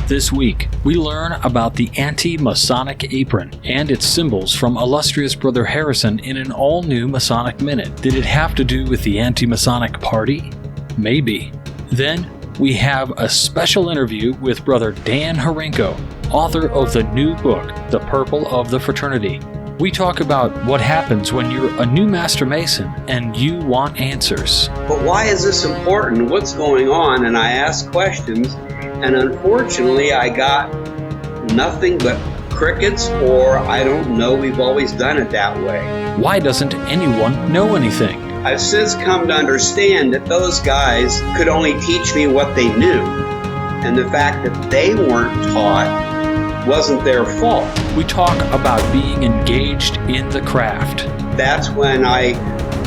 This week, we learn about the Anti-Masonic Apron and its symbols from illustrious Brother Harrison in an all-new Masonic Minute. Did it have to do with the Anti-Masonic Party? Maybe. Then, we have a special interview with Brother Dan Hrinko, author of the new book, The Purple of the Fraternity. We talk about what happens when you're a new Master Mason and you want answers. But why is this important? What's going on? And I asked questions, and unfortunately I got nothing but crickets, or I don't know, we've always done it that way. Why doesn't anyone know anything? I've since come to understand that those guys could only teach me what they knew, and the fact that they weren't taught wasn't their fault. We talk about being engaged in the craft. That's when I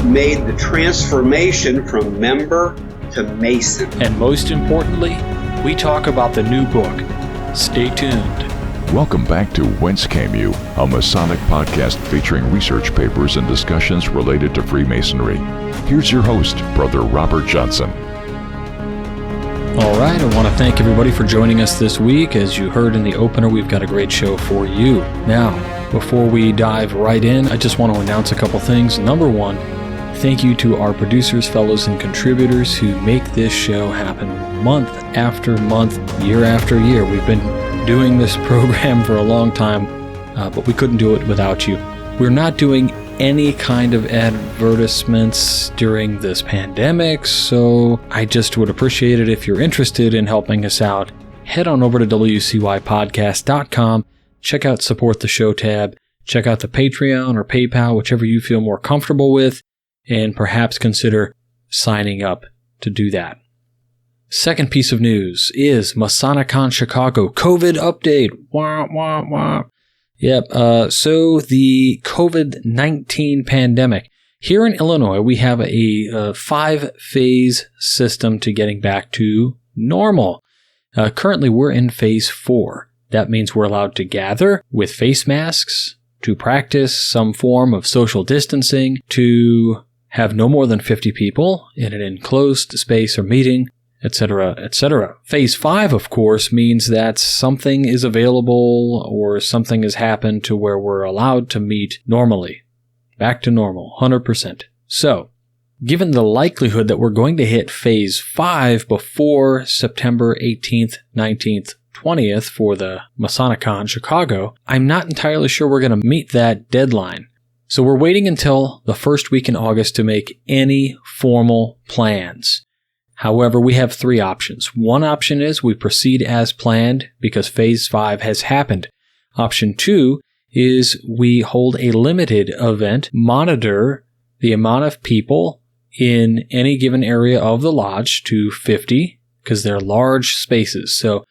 made the transformation from member to Mason. And most importantly, we talk about the new book. Stay tuned. Welcome back to Whence Came You, a Masonic podcast featuring research papers and discussions related to Freemasonry. Here's your host, Brother Robert Johnson. All right, I want to thank everybody for joining us this week. As you heard in the opener, we've got a great show for you. Now, before we dive right in, I just want to announce a couple things. Number one, thank you to our producers, fellows, and contributors who make this show happen month after month, year after year. We've been doing this program for a long time, but we couldn't do it without you. We're not doing any kind of advertisements during this pandemic, so I just would appreciate it if you're interested in helping us out. Head on over to wcypodcast.com, check out Support the Show tab, check out the Patreon or PayPal, whichever you feel more comfortable with, and perhaps consider signing up to do that. Second piece of news is MasonicCon Chicago COVID update. Wah, wah, wah. Yep, so the COVID-19 pandemic. Here in Illinois, we have a 5-phase system to getting back to normal. Currently, we're in phase 4. That means we're allowed to gather with face masks, to practice some form of social distancing, to have no more than 50 people in an enclosed space or meeting, etc., etc. Phase 5, of course, means that something is available or something has happened to where we're allowed to meet normally. Back to normal, 100%. So, given the likelihood that we're going to hit Phase 5 before September 18th, 19th, 20th for the MasonicCon Chicago, I'm not entirely sure we're going to meet that deadline. So we're waiting until the first week in August to make any formal plans. However, we have 3 options. One option is we proceed as planned because Phase 5 has happened. Option 2 is we hold a limited event, monitor the amount of people in any given area of the lodge to 50, because they're large spaces. So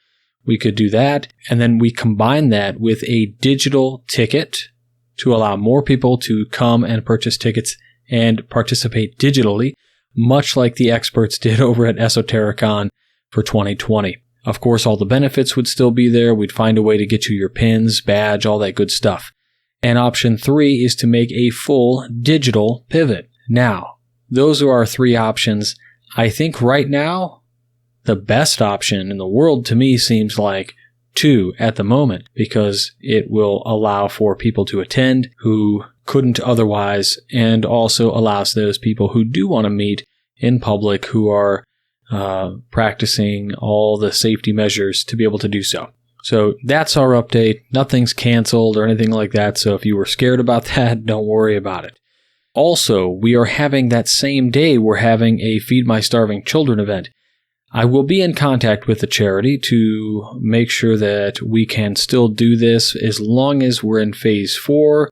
we could do that, and then we combine that with a digital ticket to allow more people to come and purchase tickets and participate digitally, much like the experts did over at Esotericon for 2020. Of course, all the benefits would still be there. We'd find a way to get you your pins, badge, all that good stuff. And option 3 is to make a full digital pivot. Now, those are our 3 options. I think right now, the best option in the world to me seems like 2 at the moment, because it will allow for people to attend who couldn't otherwise, and also allows those people who do want to meet in public who are practicing all the safety measures to be able to do so. So that's our update. Nothing's canceled or anything like that, so if you were scared about that, don't worry about it. Also, we are having that same day, we're having a Feed My Starving Children event. I will be in contact with the charity to make sure that we can still do this as long as we're in Phase 4.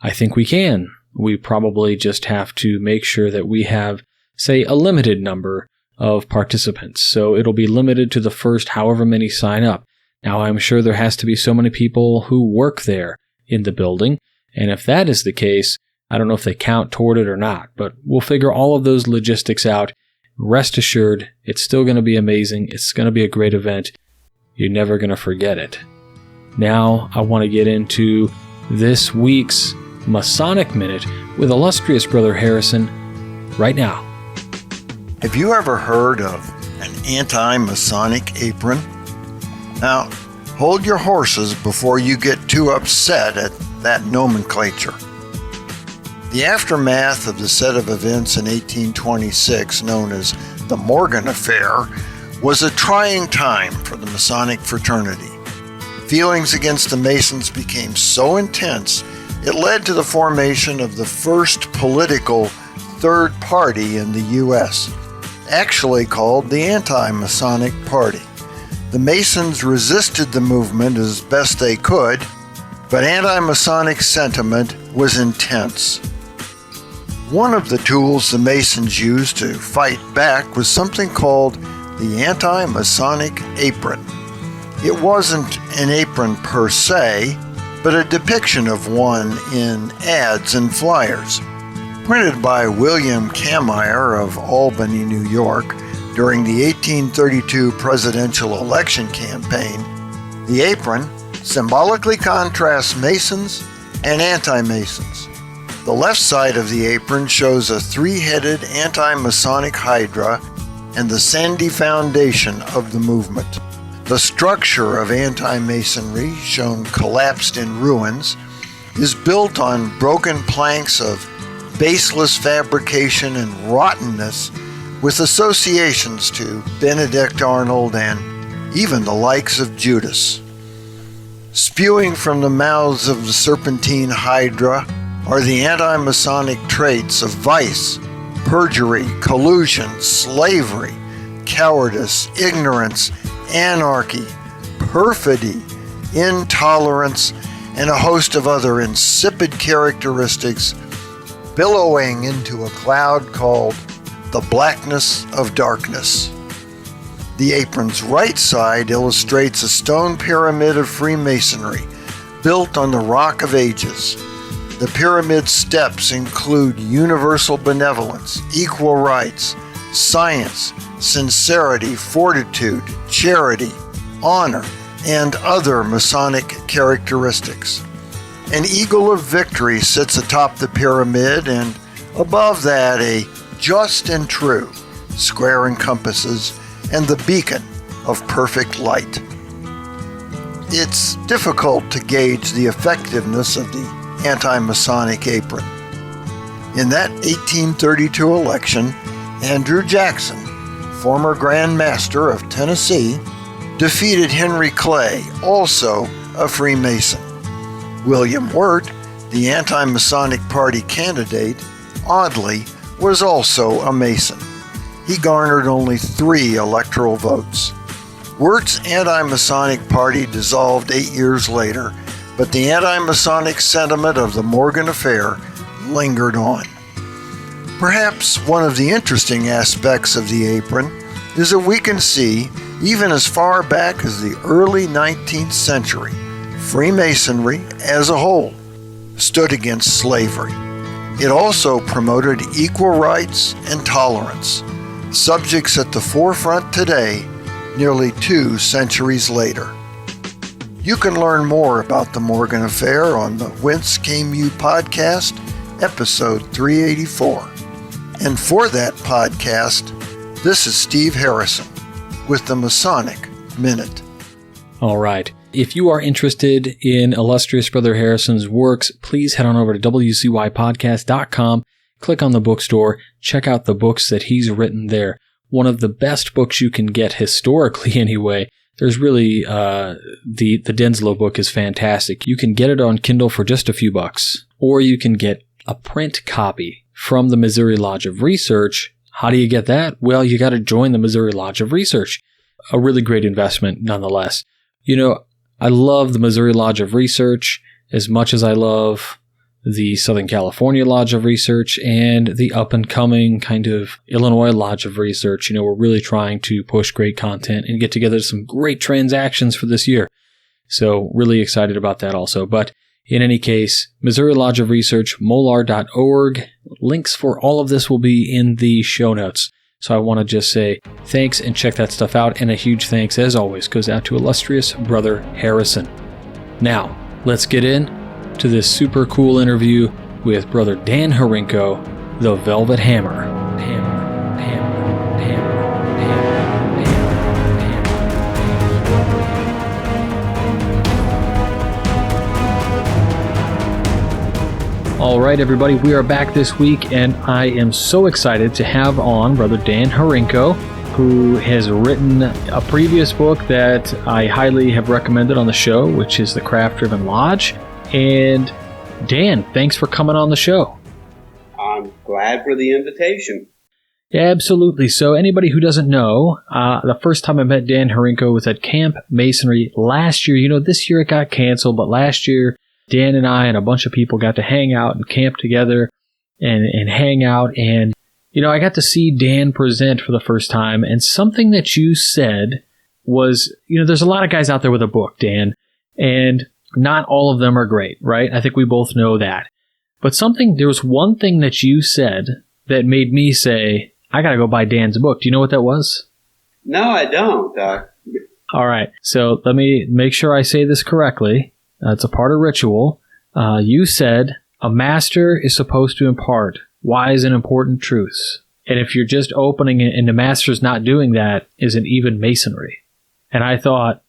I think we can. We probably just have to make sure that we have, say, a limited number of participants. So it'll be limited to the first however many sign up. Now, I'm sure there has to be so many people who work there in the building, and if that is the case, I don't know if they count toward it or not, but we'll figure all of those logistics out. Rest assured, it's still going to be amazing. It's going to be a great event. You're never going to forget it. Now, I want to get into this week's Masonic Minute with illustrious Brother Harrison right now. Have you ever heard of an Anti-Masonic Apron? Now, hold your horses before you get too upset at that nomenclature. The aftermath of the set of events in 1826, known as the Morgan Affair, was a trying time for the Masonic Fraternity. Feelings against the Masons became so intense, it led to the formation of the first political third party in the U.S., actually called the Anti-Masonic Party. The Masons resisted the movement as best they could, but anti-Masonic sentiment was intense. One of the tools the Masons used to fight back was something called the Anti-Masonic Apron. It wasn't an apron per se, but a depiction of one in ads and flyers. Printed by William Camire of Albany, New York, during the 1832 presidential election campaign, the apron symbolically contrasts Masons and anti-Masons. The left side of the apron shows a three-headed anti-Masonic hydra and the sandy foundation of the movement. The structure of anti-Masonry, shown collapsed in ruins, is built on broken planks of baseless fabrication and rottenness, with associations to Benedict Arnold and even the likes of Judas. Spewing from the mouths of the serpentine hydra are the anti-Masonic traits of vice, perjury, collusion, slavery, cowardice, ignorance, anarchy, perfidy, intolerance, and a host of other insipid characteristics billowing into a cloud called the blackness of darkness. The apron's right side illustrates a stone pyramid of Freemasonry built on the Rock of Ages. The pyramid steps include universal benevolence, equal rights, science, sincerity, fortitude, charity, honor, and other Masonic characteristics. An eagle of victory sits atop the pyramid, and above that a just and true, square and compasses, and the beacon of perfect light. It's difficult to gauge the effectiveness of the Anti-Masonic Apron. In that 1832 election, Andrew Jackson, former Grand Master of Tennessee, defeated Henry Clay, also a Freemason. William Wirt, the Anti-Masonic Party candidate, oddly, was also a Mason. He garnered only 3 electoral votes. Wirt's Anti-Masonic Party dissolved 8 years later, but the anti-Masonic sentiment of the Morgan Affair lingered on. Perhaps one of the interesting aspects of the apron is that we can see, even as far back as the early 19th century, Freemasonry as a whole stood against slavery. It also promoted equal rights and tolerance, subjects at the forefront today, nearly 2 centuries later. You can learn more about the Morgan Affair on the Whence podcast, episode 384. And for that podcast, this is Steve Harrison with the Masonic Minute. All right. If you are interested in illustrious Brother Harrison's works, please head on over to wcypodcast.com, click on the bookstore, check out the books that he's written there. One of the best books you can get historically anyway. There's really, the Denslow book is fantastic. You can get it on Kindle for just a few bucks, or you can get a print copy from the Missouri Lodge of Research. How do you get that? Well, you got to join the Missouri Lodge of Research. A really great investment nonetheless. You know, I love the Missouri Lodge of Research as much as I love the Southern California Lodge of Research and the up-and-coming kind of Illinois Lodge of Research. You know, we're really trying to push great content and get together some great transactions for this year. So really excited about that also. But in any case, Missouri Lodge of Research, molar.org. Links for all of this will be in the show notes. So I want to just say thanks and check that stuff out. And a huge thanks, as always, goes out to illustrious Brother Harrison. Now, let's get in to this super cool interview with Brother Dan Hrinko, the Velvet Hammer. All right, everybody, we are back this week, and I am so excited to have on Brother Dan Hrinko, who has written a previous book that I highly have recommended on the show, which is The Craft-Driven Lodge. And Dan, thanks for coming on the show. I'm glad for the invitation. Absolutely. So anybody who doesn't know, the first time I met Dan Hrinko was at Camp Masonry last year. You know, this year it got canceled, but last year Dan and I and a bunch of people got to hang out and camp together and hang out. And, you know, I got to see Dan present for the first time. And something that you said was, you know, there's a lot of guys out there with a book, Dan, and not all of them are great, right? I think we both know that. But there was one thing that you said that made me say, I got to go buy Dan's book. Do you know what that was? No, I don't. All right. So let me make sure I say this correctly. It's a part of ritual. You said, a master is supposed to impart wise and important truths. And if you're just opening it and the master's not doing that, isn't even masonry. And I thought,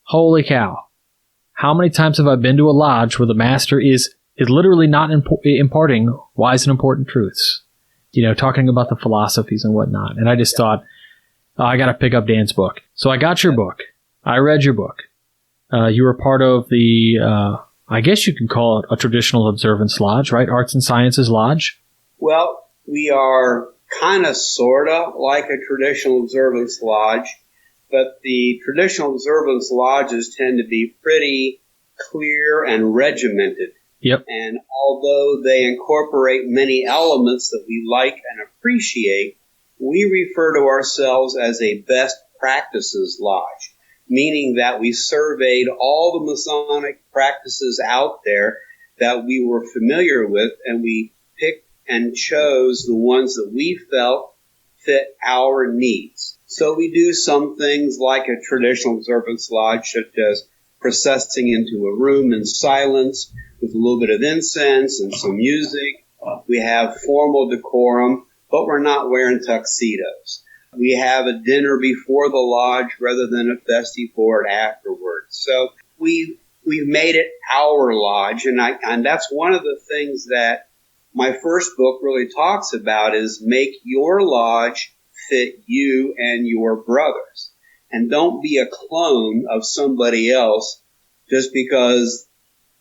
holy cow, how many times have I been to a lodge where the master is literally not imparting wise and important truths? You know, talking about the philosophies and whatnot. And I just thought, oh, I got to pick up Dan's book. So I got your book. I read your book. You were part of the, I guess you can call it a traditional observance lodge, right? Arts and Sciences Lodge. Well, we are kind of, sort of like a traditional observance lodge, but the traditional observance lodges tend to be pretty clear and regimented. Yep. And although they incorporate many elements that we like and appreciate, we refer to ourselves as a best practices lodge, meaning that we surveyed all the Masonic practices out there that we were familiar with, and we picked and chose the ones that we felt fit our needs. So we do some things like a traditional observance lodge, such as processing into a room in silence with a little bit of incense and some music. We have formal decorum, but we're not wearing tuxedos. We have a dinner before the lodge rather than a festival afterwards. So we've made it our lodge, and that's one of the things that my first book really talks about, is make your lodge fit you and your brothers. And don't be a clone of somebody else just because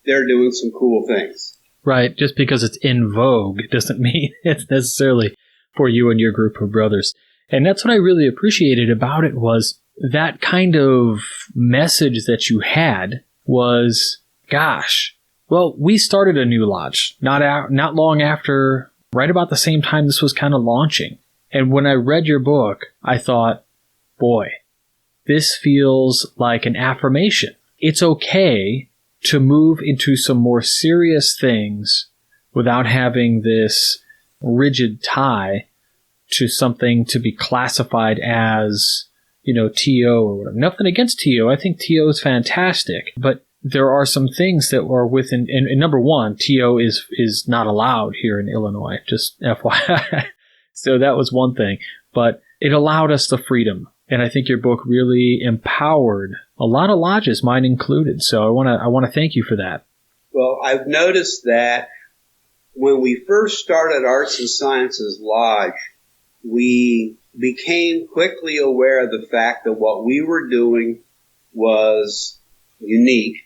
they're doing some cool things. Right. Just because it's in vogue doesn't mean it's necessarily for you and your group of brothers. And that's what I really appreciated about it, was that kind of message that you had was, gosh, well, we started a new lodge not long after, right about the same time this was kind of launching. And when I read your book, I thought, boy, this feels like an affirmation. It's okay to move into some more serious things without having this rigid tie to something to be classified as, you know, TO or whatever. Nothing against TO. I think TO is fantastic. But there are some things that are within, and number one, TO is not allowed here in Illinois, just FYI. So that was one thing. But it allowed us the freedom. And I think your book really empowered a lot of lodges, mine included. So I want to thank you for that. Well, I've noticed that when we first started Arts and Sciences Lodge, we became quickly aware of the fact that what we were doing was unique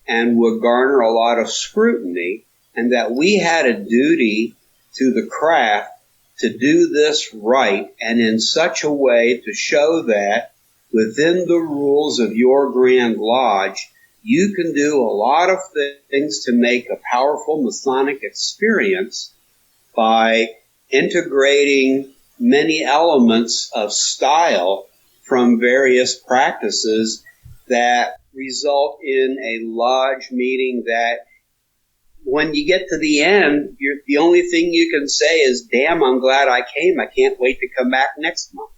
and would garner a lot of scrutiny, and that we had a duty to the craft to do this right and in such a way to show that within the rules of your Grand Lodge, you can do a lot of things to make a powerful Masonic experience by integrating many elements of style from various practices that result in a lodge meeting that when you get to the end, the only thing you can say is, damn, I'm glad I came. I can't wait to come back next month.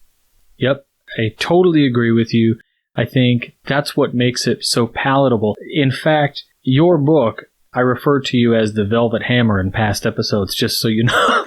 Yep, I totally agree with you. I think that's what makes it so palatable. In fact, your book, I referred to you as the Velvet Hammer in past episodes, just so you know.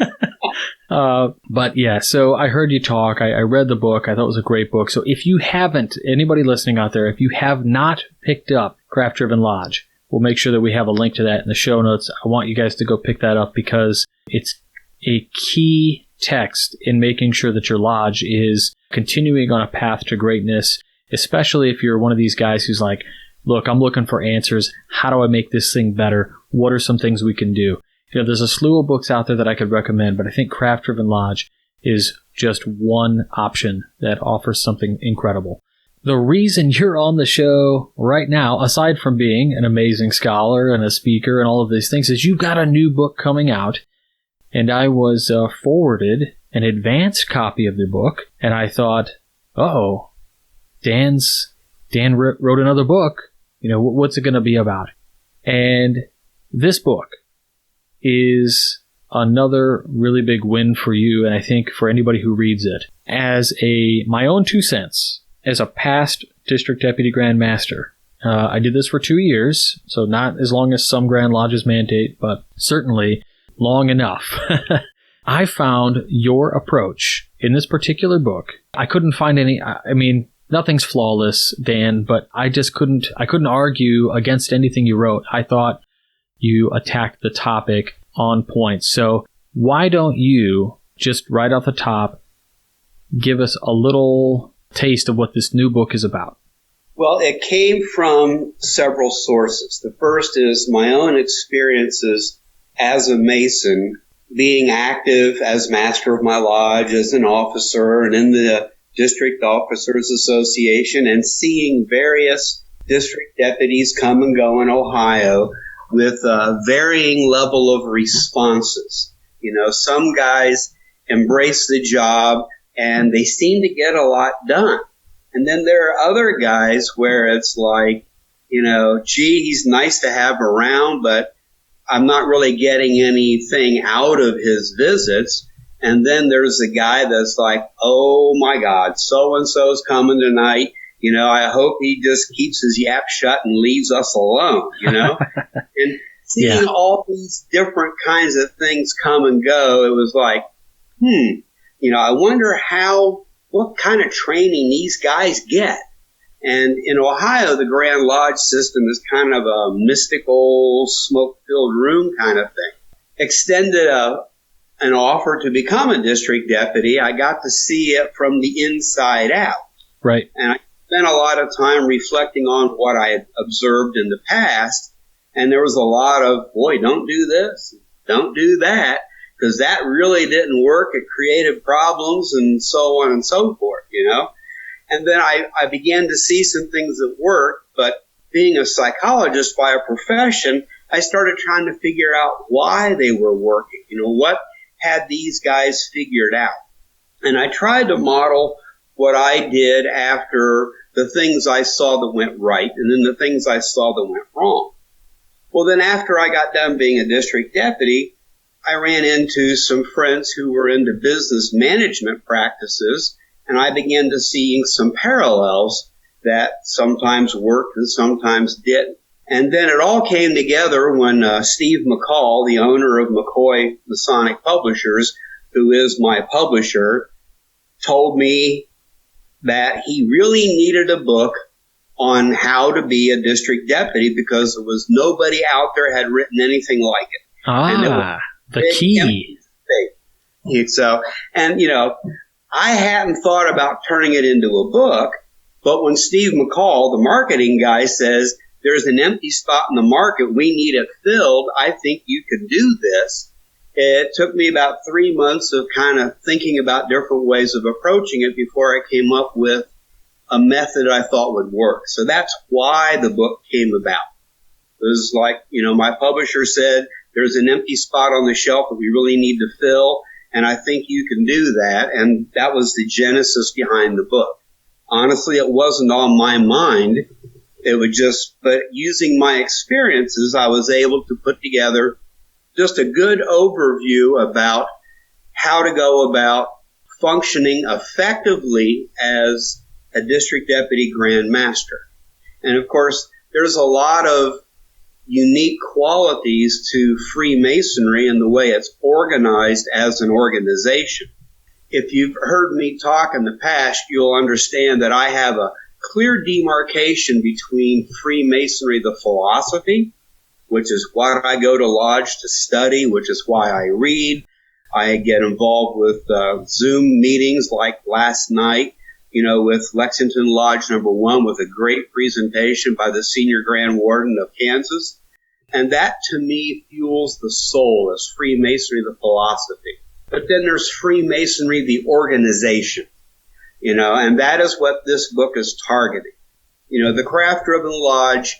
But yeah, so I heard you talk. I read the book. I thought it was a great book. So if you haven't, anybody listening out there, if you have not picked up Craft-Driven Lodge, We'll make sure that we have a link to that in the show notes. I want you guys to go pick that up because it's a key text in making sure that your lodge is continuing on a path to greatness, especially if you're one of these guys who's like, look, I'm looking for answers. How do I make this thing better? What are some things we can do? There's a slew of books out there that I could recommend, but I think Craft Driven Lodge is just one option that offers something incredible. The reason you're on the show right now, aside from being an amazing scholar and a speaker and all of these things, is you've got a new book coming out. And I was forwarded an advanced copy of the book, and I thought, Dan wrote another book. What's it going to be about? And this book is another really big win for you, and I think for anybody who reads it. As my own 2 cents, as a past District Deputy Grand Master, I did this for 2 years, so not as long as some Grand Lodges mandate, but certainly long enough. I found your approach in this particular book. I couldn't find any, nothing's flawless, Dan, but I couldn't argue against anything you wrote. I thought you attacked the topic on point. So why don't you just right off the top give us a little taste of what this new book is about? Well, it came from several sources. The first is my own experiences as a Mason, being active as master of my lodge, as an officer, and in the District Officers Association, and seeing various district deputies come and go in Ohio with a varying level of responses. Some guys embrace the job and they seem to get a lot done. And then there are other guys where it's like, he's nice to have around, but I'm not really getting anything out of his visits. And then there's the guy that's like, oh my God, so-and-so's coming tonight. I hope he just keeps his yap shut and leaves us alone, And seeing all these different kinds of things come and go, it was like, I wonder what kind of training these guys get. And in Ohio, the Grand Lodge system is kind of a mystical, smoke-filled room kind of thing. Extended an offer to become a district deputy. I got to see it from the inside out. Right. And I spent a lot of time reflecting on what I had observed in the past. And there was a lot of, boy, don't do this, don't do that, because that really didn't work. It created problems and so on and so forth, And then I began to see some things that worked, but being a psychologist by a profession, I started trying to figure out why they were working. What had these guys figured out? And I tried to model what I did after the things I saw that went right and then the things I saw that went wrong. Well, then after I got done being a district deputy, I ran into some friends who were into business management practices, and I began to see some parallels that sometimes worked and sometimes didn't. And then it all came together when Steve McCall, the owner of McCoy Masonic Publishers, who is my publisher, told me that he really needed a book on how to be a district deputy because there was nobody out there had written anything like it. The key. I hadn't thought about turning it into a book, but when Steve McCall, the marketing guy, says, there's an empty spot in the market, we need it filled, I think you could do this. It took me about 3 months of kind of thinking about different ways of approaching it before I came up with a method I thought would work. So that's why the book came about. It was like, my publisher said, there's an empty spot on the shelf that we really need to fill, and I think you can do that. And that was the genesis behind the book. Honestly, it wasn't on my mind. It was but using my experiences, I was able to put together just a good overview about how to go about functioning effectively as a district deputy grand master. And of course, there's a lot of unique qualities to Freemasonry and the way it's organized as an organization. If you've heard me talk in the past, you'll understand that I have a clear demarcation between Freemasonry, the philosophy, which is what I go to lodge to study, which is why I read. I get involved with Zoom meetings like last night, with Lexington Lodge number 1 with a great presentation by the Senior Grand Warden of Kansas. And that, to me, fuels the soul as Freemasonry, the philosophy. But then there's Freemasonry, the organization, and that is what this book is targeting. The Craft-Driven Lodge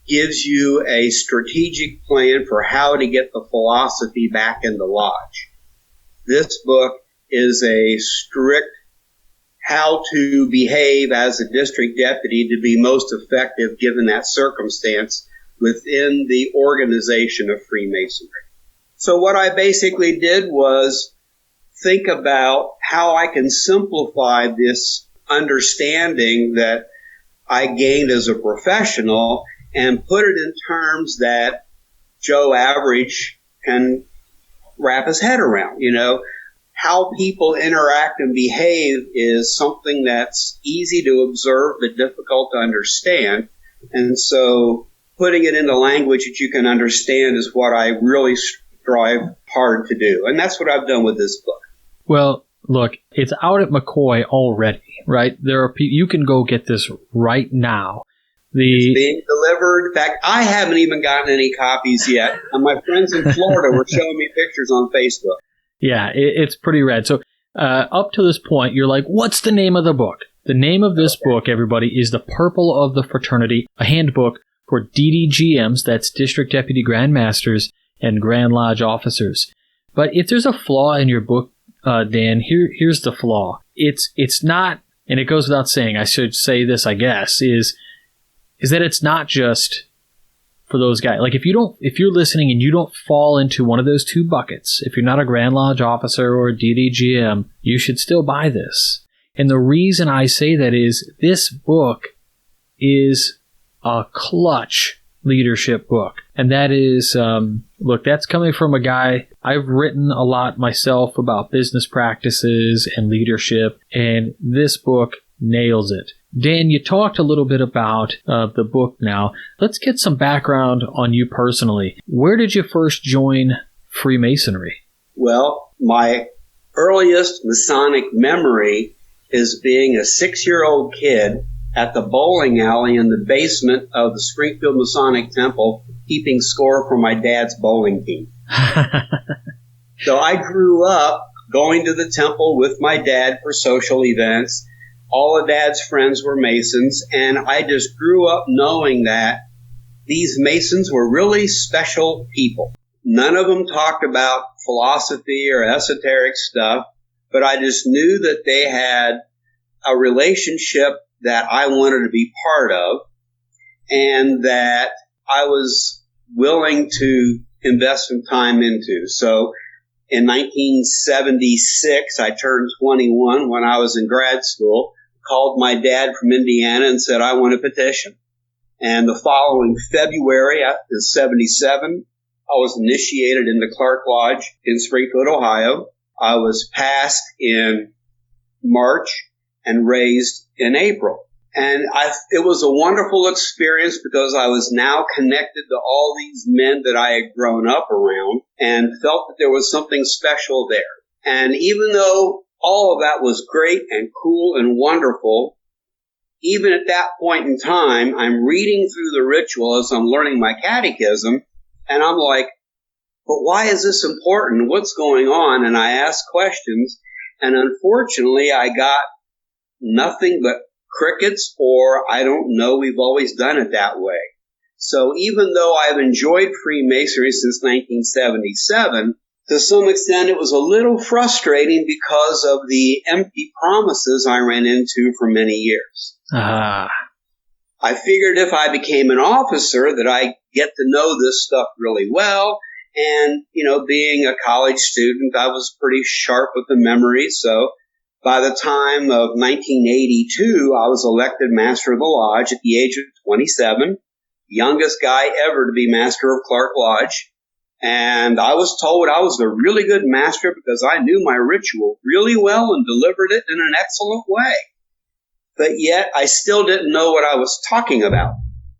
gives you a strategic plan for how to get the philosophy back in the lodge. This book is a strict how to behave as a district deputy to be most effective given that circumstance within the organization of Freemasonry. So what I basically did was think about how I can simplify this understanding that I gained as a professional and put it in terms that Joe Average can wrap his head around. How people interact and behave is something that's easy to observe but difficult to understand. And so putting it into language that you can understand is what I really strive hard to do. And that's what I've done with this book. Well, look, it's out at McCoy already, right? There are you can go get this right now. It's being delivered. In fact, I haven't even gotten any copies yet. And my friends in Florida were showing me pictures on Facebook. Yeah, it's pretty rad. So up to this point, you're like, what's the name of the book? The name of this book, everybody, is The Purple of the Fraternity, a handbook for DDGMs, that's District Deputy Grand Masters and Grand Lodge officers. But if there's a flaw in your book, Dan, here's the flaw. It's not, and it goes without saying, I should say this, I guess, is that it's not just for those guys. Like if you're listening and you don't fall into one of those two buckets, if you're not a Grand Lodge officer or a DDGM, you should still buy this. And the reason I say that is this book is a clutch leadership book. And that is, look, that's coming from a guy. I've written a lot myself about business practices and leadership, and this book nails it. Dan, you talked a little bit about the book now. Let's get some background on you personally. Where did you first join Freemasonry? Well, my earliest Masonic memory is being a 6-year-old kid at the bowling alley in the basement of the Springfield Masonic Temple, keeping score for my dad's bowling team. So I grew up going to the temple with my dad for social events. All of Dad's friends were Masons, and I just grew up knowing that these Masons were really special people. None of them talked about philosophy or esoteric stuff, but I just knew that they had a relationship that I wanted to be part of, and that I was willing to invest some time into. So in 1976, I turned 21 when I was in grad school, called my dad from Indiana and said, I want a petition. And the following February, in 77, I was initiated into Clark Lodge in Springfield, Ohio. I was passed in March and raised in April. And it was a wonderful experience because I was now connected to all these men that I had grown up around and felt that there was something special there. And even though all of that was great and cool and wonderful, even at that point in time, I'm reading through the ritual as I'm learning my catechism, and I'm like, but why is this important? What's going on? And I asked questions, and unfortunately, I got nothing but crickets, or I don't know, we've always done it that way. So even though I've enjoyed Freemasonry since 1977, to some extent it was a little frustrating because of the empty promises I ran into for many years. I figured if I became an officer that I'd get to know this stuff really well. And, being a college student, I was pretty sharp with the memory. So by the time of 1982, I was elected Master of the Lodge at the age of 27, youngest guy ever to be Master of Clark Lodge. And I was told I was a really good master because I knew my ritual really well and delivered it in an excellent way. But yet I still didn't know what I was talking about.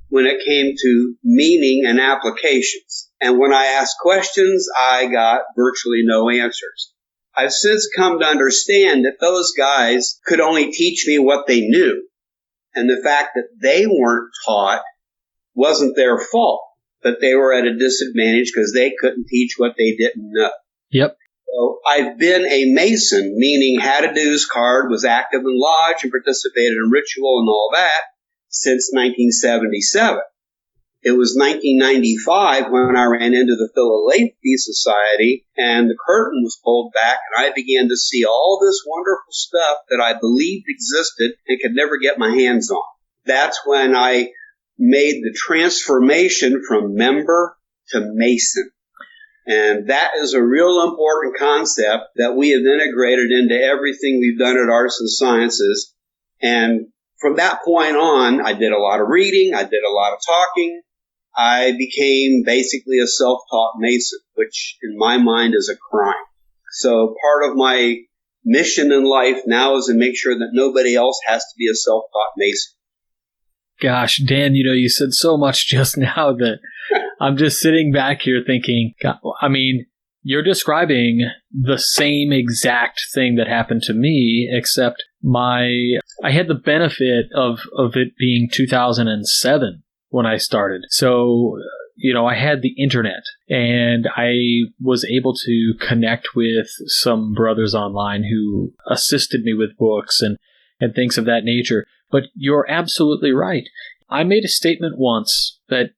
when it came to meaning and applications. And when I asked questions, I got virtually no answers. I've since come to understand that those guys could only teach me what they knew. And the fact that they weren't taught wasn't their fault, but they were at a disadvantage because they couldn't teach what they didn't know. Yep. So I've been a Mason, meaning had a dues card, was active in lodge, and participated in ritual and all that since 1977. It was 1995 when I ran into the Philadelphia Society and the curtain was pulled back and I began to see all this wonderful stuff that I believed existed and could never get my hands on. That's when I made the transformation from member to Mason. And that is a real important concept that we have integrated into everything we've done at Arts and Sciences. And from that point on, I did a lot of reading. I did a lot of talking. I became basically a self-taught Mason, which in my mind is a crime. So part of my mission in life now is to make sure that nobody else has to be a self-taught Mason. Gosh, Dan, you said so much just now that I'm just sitting back here thinking, God, I mean, you're describing the same exact thing that happened to me, except I had the benefit of it being 2007 when I started. So, I had the internet and I was able to connect with some brothers online who assisted me with books and things of that nature. But you're absolutely right. I made a statement once that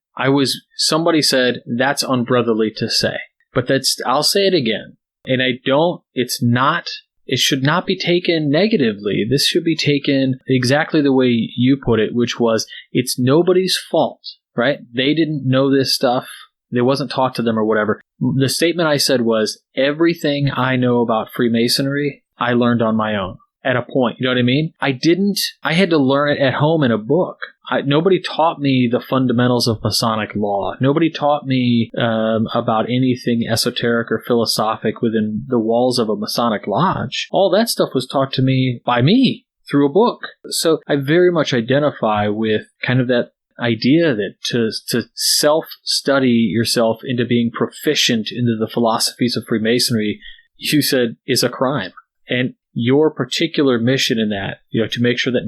somebody said, that's unbrotherly to say. But I'll say it again. And it should not be taken negatively. This should be taken exactly the way you put it, which was, it's nobody's fault, right? They didn't know this stuff. It wasn't taught to them or whatever. The statement I said was, everything I know about Freemasonry, I learned on my own. At a point, you know what I mean? I had to learn it at home in a book. Nobody taught me the fundamentals of Masonic law. Nobody taught me about anything esoteric or philosophic within the walls of a Masonic lodge. All that stuff was taught to me by me through a book. So I very much identify with kind of that idea that to self-study yourself into being proficient into the philosophies of Freemasonry, you said, is a crime. And your particular mission in that, to make sure that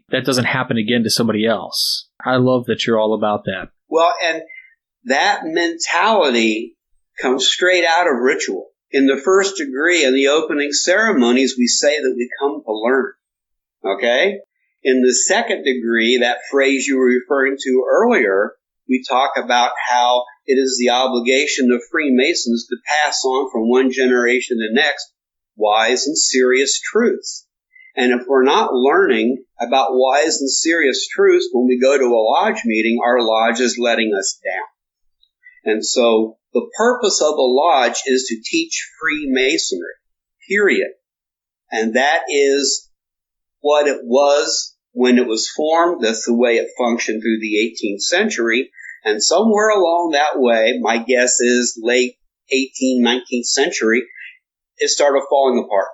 that doesn't happen again to somebody else. I love that you're all about that. Well, and that mentality comes straight out of ritual. In the first degree, in the opening ceremonies, we say that we come to learn. Okay? In the second degree, that phrase you were referring to earlier, we talk about how it is the obligation of Freemasons to pass on from one generation to the next wise and serious truths. And if we're not learning about wise and serious truths when we go to a lodge meeting, our lodge is letting us down. And so the purpose of a lodge is to teach Freemasonry, period. And that is what it was when it was formed. That's the way it functioned through the 18th century. And somewhere along that way, my guess is late 18th, 19th century, it started falling apart.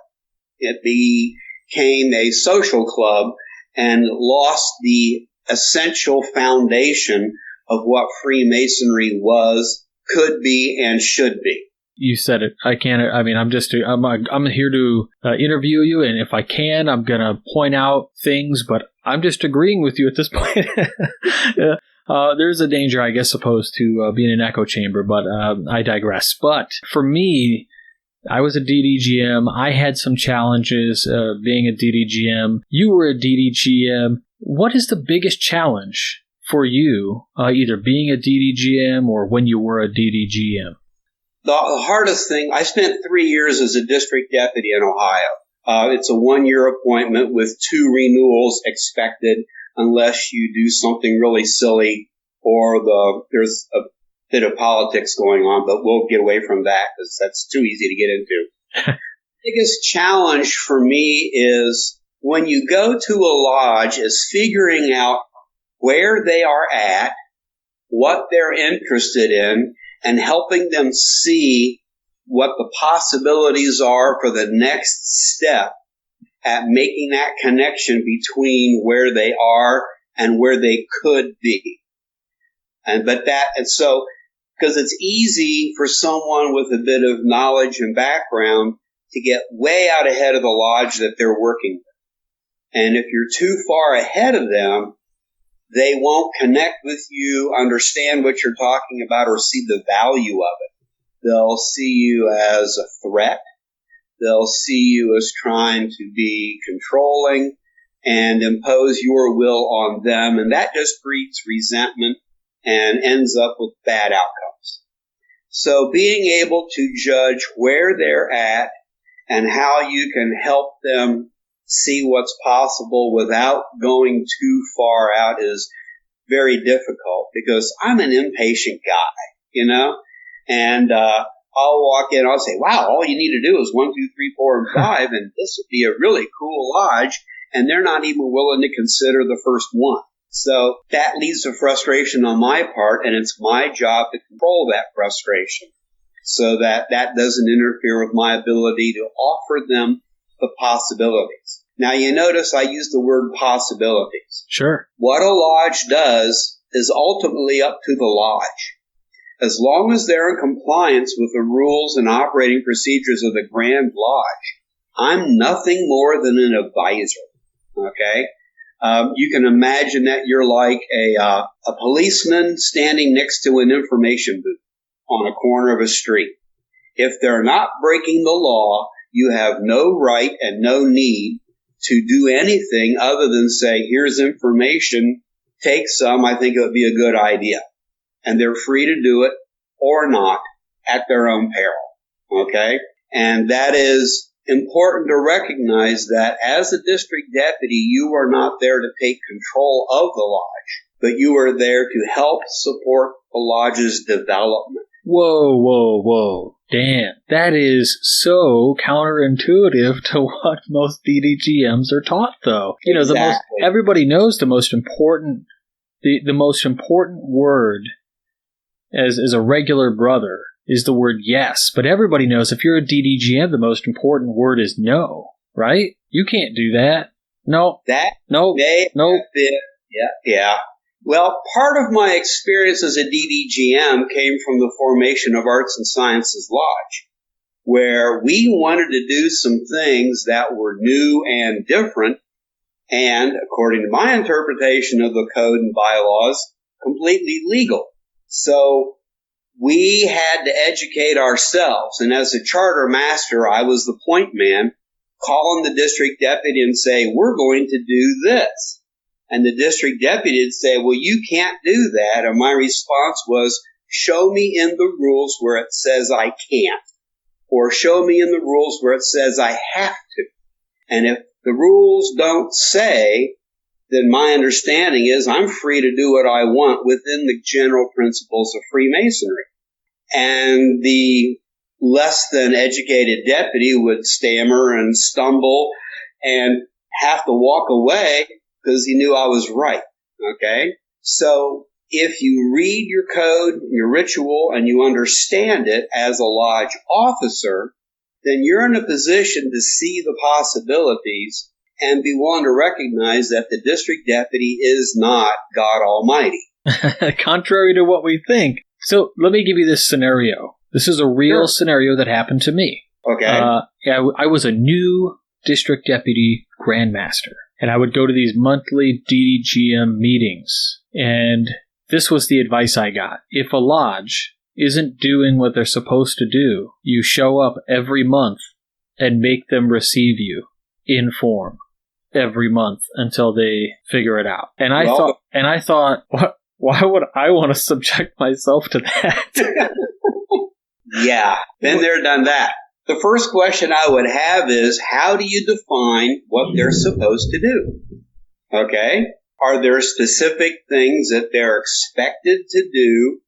It became a social club and lost the essential foundation of what Freemasonry was, could be, and should be. You said it. I'm here to interview you, and if I can, I'm going to point out things, but I'm just agreeing with you at this point. There's a danger, I guess, opposed to being an echo chamber, but I digress. But for me, I was a DDGM. I had some challenges being a DDGM. You were a DDGM. What is the biggest challenge for you, either being a DDGM or when you were a DDGM? The hardest thing, I spent 3 years as a district deputy in Ohio. It's a 1-year appointment with 2 renewals expected unless you do something really silly or there's a bit of politics going on, but we'll get away from that because that's too easy to get into. Biggest challenge for me is when you go to a lodge is figuring out where they are at, what they're interested in, and helping them see what the possibilities are for the next step at making that connection between where they are and where they could be. So because it's easy for someone with a bit of knowledge and background to get way out ahead of the lodge that they're working with. And if you're too far ahead of them, they won't connect with you, understand what you're talking about, or see the value of it. They'll see you as a threat. They'll see you as trying to be controlling and impose your will on them. And that just breeds resentment and ends up with bad outcomes. So being able to judge where they're at and how you can help them see what's possible without going too far out is very difficult, because I'm an impatient guy, and I'll walk in, I'll say, wow, all you need to do is 1, 2, 3, 4, and 5, and this would be a really cool lodge, and they're not even willing to consider the first one. So that leads to frustration on my part, and it's my job to control that frustration so that that doesn't interfere with my ability to offer them the possibilities. Now, you notice I use the word possibilities. Sure. What a lodge does is ultimately up to the lodge. As long as they're in compliance with the rules and operating procedures of the Grand Lodge, I'm nothing more than an advisor. Okay? You can imagine that you're like a policeman standing next to an information booth on a corner of a street. If they're not breaking the law, you have no right and no need to do anything other than say, here's information, take some, I think it would be a good idea. And they're free to do it or not at their own peril. Okay? And that is important to recognize, that as a district deputy, you are not there to take control of the lodge, but you are there to help support the lodge's development. Whoa. Dan, that is so counterintuitive to what most DDGMs are taught, though. Exactly. Everybody knows the most important word as a regular brother is the word yes. But everybody knows if you're a DDGM, the most important word is no, right? You can't do that. No. No. Yeah. Well, part of my experience as a DDGM came from the formation of Arts and Sciences Lodge, where we wanted to do some things that were new and different, and, according to my interpretation of the code and bylaws, completely legal. So we had to educate ourselves, and as a charter master, I was the point man, calling the district deputy and say, we're going to do this. And the district deputy would say, well, you can't do that. And my response was, show me in the rules where it says I can't, or show me in the rules where it says I have to. And if the rules don't say, then my understanding is I'm free to do what I want within the general principles of Freemasonry. And the less than educated deputy would stammer and stumble and have to walk away because he knew I was right. Okay? So if you read your code, your ritual, and you understand it as a lodge officer, then you're in a position to see the possibilities and be willing to recognize that the district deputy is not God Almighty. Contrary to what we think. So let me give you this scenario. This is a real scenario that happened to me. Okay. I was a new district deputy grandmaster, and I would go to these monthly DDGM meetings, and this was the advice I got. If a lodge isn't doing what they're supposed to do, you show up every month and make them receive you in form every month until they figure it out. And I thought, why would I want to subject myself to that? Yeah, been there, done that. The first question I would have is, how do you define what they're supposed to do? Okay? Are there specific things that they're expected to do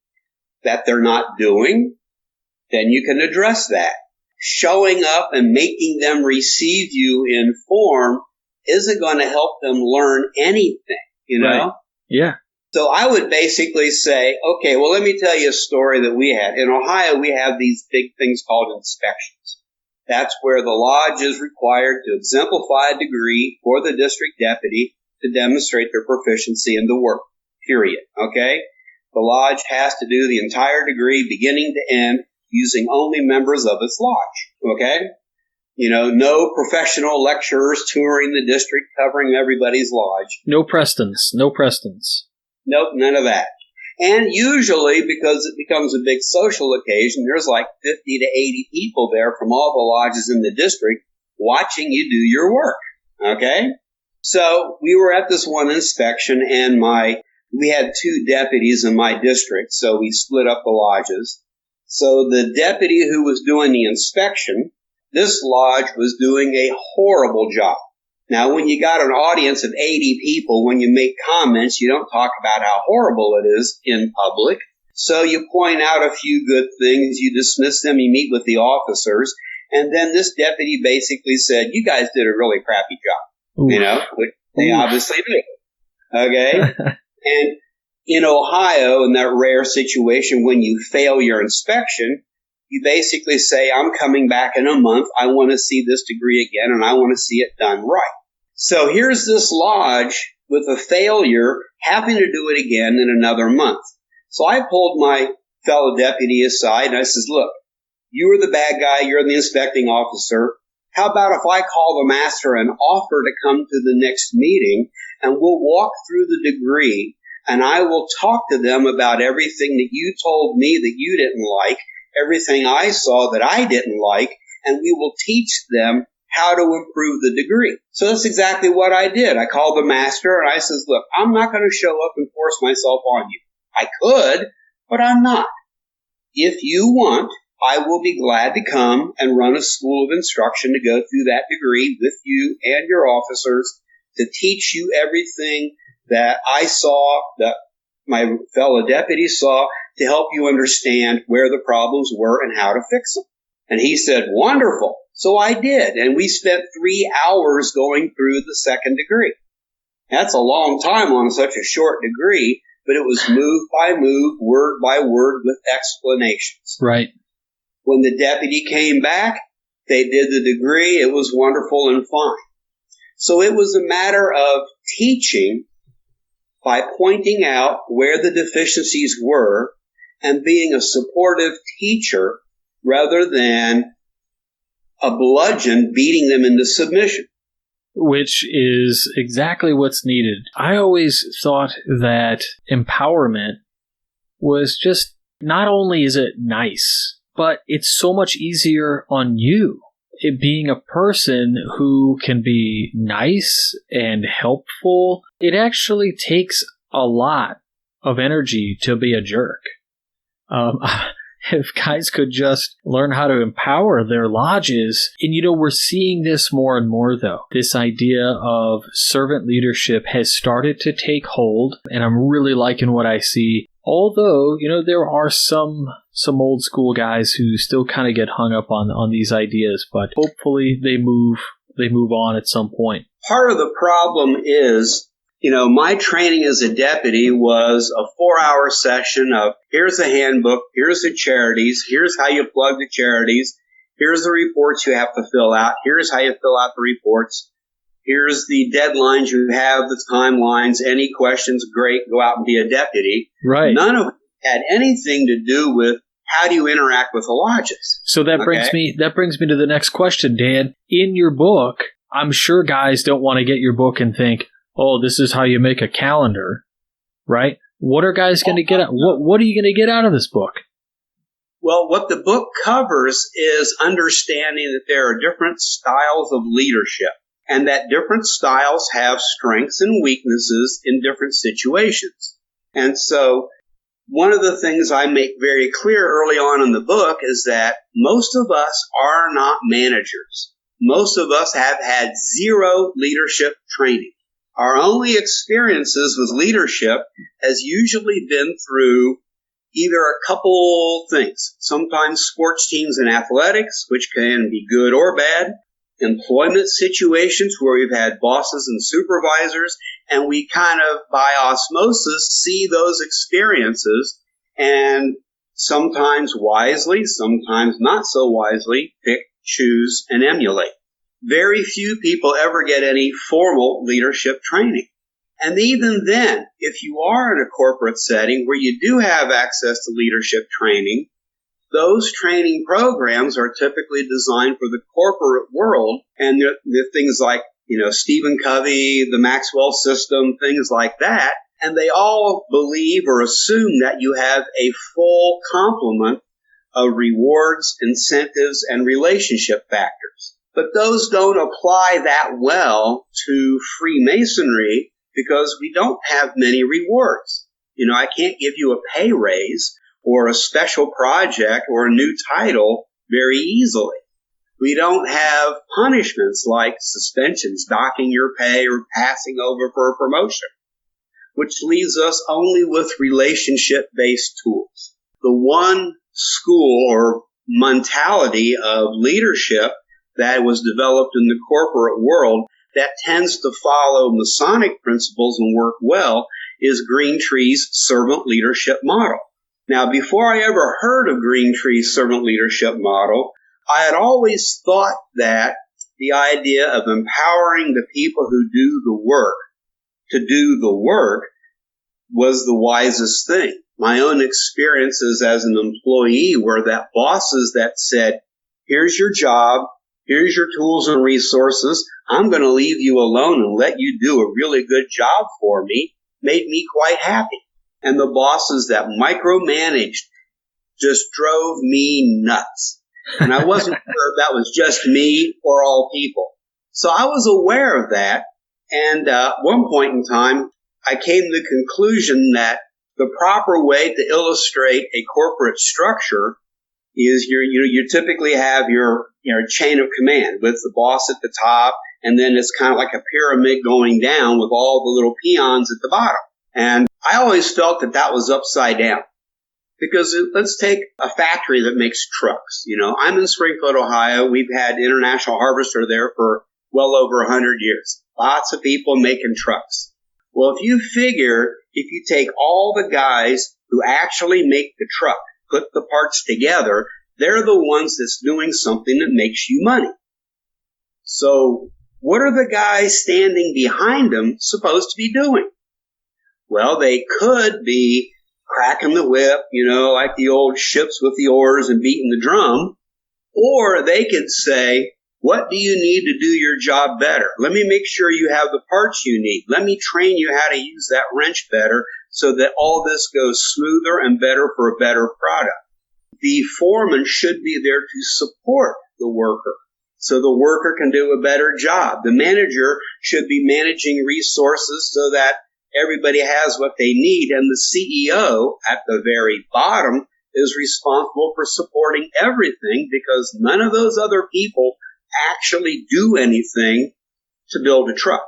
that they're not doing? Then you can address that. Showing up and making them receive you in form isn't going to help them learn anything, you know? Right. Yeah. So I would basically say, okay, well, let me tell you a story that we had. In Ohio, we have these big things called inspections. That's where the lodge is required to exemplify a degree for the district deputy to demonstrate their proficiency in the work, period, okay? the lodge has to do the entire degree beginning to end using only members of its lodge. Okay? No professional lecturers touring the district covering everybody's lodge. No Prestons. Nope, none of that. And usually, because it becomes a big social occasion, there's like 50 to 80 people there from all the lodges in the district watching you do your work. Okay? So we were at this one inspection, and we had 2 deputies in my district, so we split up the lodges. So the deputy who was doing the inspection, this lodge was doing a horrible job. Now, when you got an audience of 80 people, when you make comments, you don't talk about how horrible it is in public. So you point out a few good things, you dismiss them, you meet with the officers, and then this deputy basically said, "You guys did a really crappy job." Ooh. Which they obviously do. Okay? And in Ohio, in that rare situation when you fail your inspection, you basically say, "I'm coming back in a month. I want to see this degree again, and I want to see it done right." So here's this lodge with a failure, having to do it again in another month. So I pulled my fellow deputy aside, and I says, "Look, you were the bad guy. You're the inspecting officer. How about if I call the master and offer to come to the next meeting, and we'll walk through the degree, and I will talk to them about everything that you told me that you didn't like, everything I saw that I didn't like, and we will teach them how to improve the degree." So that's exactly what I did. I called the master, and I says, "Look, I'm not going to show up and force myself on you. I could, but I'm not. If you want, I will be glad to come and run a school of instruction to go through that degree with you and your officers to teach you everything that I saw, that my fellow deputies saw, to help you understand where the problems were and how to fix them." And he said, "Wonderful." So I did, and we spent 3 hours going through the second degree. That's a long time on such a short degree, but it was move by move, word by word, with explanations. Right. When the deputy came back, they did the degree. It was wonderful and fine. So it was a matter of teaching by pointing out where the deficiencies were and being a supportive teacher rather than a bludgeon beating them into submission. Which is exactly what's needed. I always thought that empowerment was just, not only is it nice, but it's so much easier on you. It being a person who can be nice and helpful, it actually takes a lot of energy to be a jerk. If guys could just learn how to empower their lodges, and we're seeing this more and more though. This idea of servant leadership has started to take hold, and I'm really liking what I see. Although, there are some old school guys who still kind of get hung up on these ideas, but hopefully they move on at some point. Part of the problem is, my training as a deputy was a 4-hour session of, here's the handbook, here's the charities, here's how you plug the charities, here's the reports you have to fill out, here's how you fill out the reports, here's the deadlines you have, the timelines, any questions, great, go out and be a deputy. Right. None of it had anything to do with how do you interact with the lodges. So that brings me to the next question, Dan. In your book, I'm sure guys don't want to get your book and think, "Oh, this is how you make a calendar," right? What are guys going to get out? What are you going to get out of this book? Well, what the book covers is understanding that there are different styles of leadership, and that different styles have strengths and weaknesses in different situations. And so one of the things I make very clear early on in the book is that most of us are not managers. Most of us have had zero leadership training. Our only experiences with leadership has usually been through either a couple things. Sometimes sports teams and athletics, which can be good or bad. Employment situations where we've had bosses and supervisors, and we kind of, by osmosis, see those experiences and sometimes wisely, sometimes not so wisely, pick, choose, and emulate. Very few people ever get any formal leadership training. And even then, if you are in a corporate setting where you do have access to leadership training, those training programs are typically designed for the corporate world, and the things like, Stephen Covey, the Maxwell system, things like that. And they all believe or assume that you have a full complement of rewards, incentives, and relationship factors. But those don't apply that well to Freemasonry because we don't have many rewards. I can't give you a pay raise or a special project or a new title very easily. We don't have punishments like suspensions, docking your pay, or passing over for a promotion, which leaves us only with relationship-based tools. The one school or mentality of leadership that was developed in the corporate world that tends to follow Masonic principles and work well is Greentree's servant leadership model. Now, before I ever heard of Greentree's servant leadership model, I had always thought that the idea of empowering the people who do the work to do the work was the wisest thing. My own experiences as an employee were that bosses that said, here's your job, here's your tools and resources, I'm going to leave you alone and let you do a really good job for me, made me quite happy. And the bosses that micromanaged just drove me nuts. And I wasn't sure if that was just me or all people. So I was aware of that. And at one point in time, I came to the conclusion that the proper way to illustrate a corporate structure is you typically have your chain of command with the boss at the top, and then it's kind of like a pyramid going down with all the little peons at the bottom. And I always felt that was upside down. Because let's take a factory that makes trucks. I'm in Springfield, Ohio. We've had International Harvester there for well over 100 years. Lots of people making trucks. Well, if you take all the guys who actually make the truck, put the parts together, they're the ones that's doing something that makes you money. So what are the guys standing behind them supposed to be doing? Well, they could be cracking the whip, like the old ships with the oars and beating the drum. Or they could say, what do you need to do your job better? Let me make sure you have the parts you need. Let me train you how to use that wrench better so that all this goes smoother and better for a better product. The foreman should be there to support the worker so the worker can do a better job. The manager should be managing resources so that everybody has what they need, and the CEO at the very bottom is responsible for supporting everything because none of those other people actually do anything to build a truck.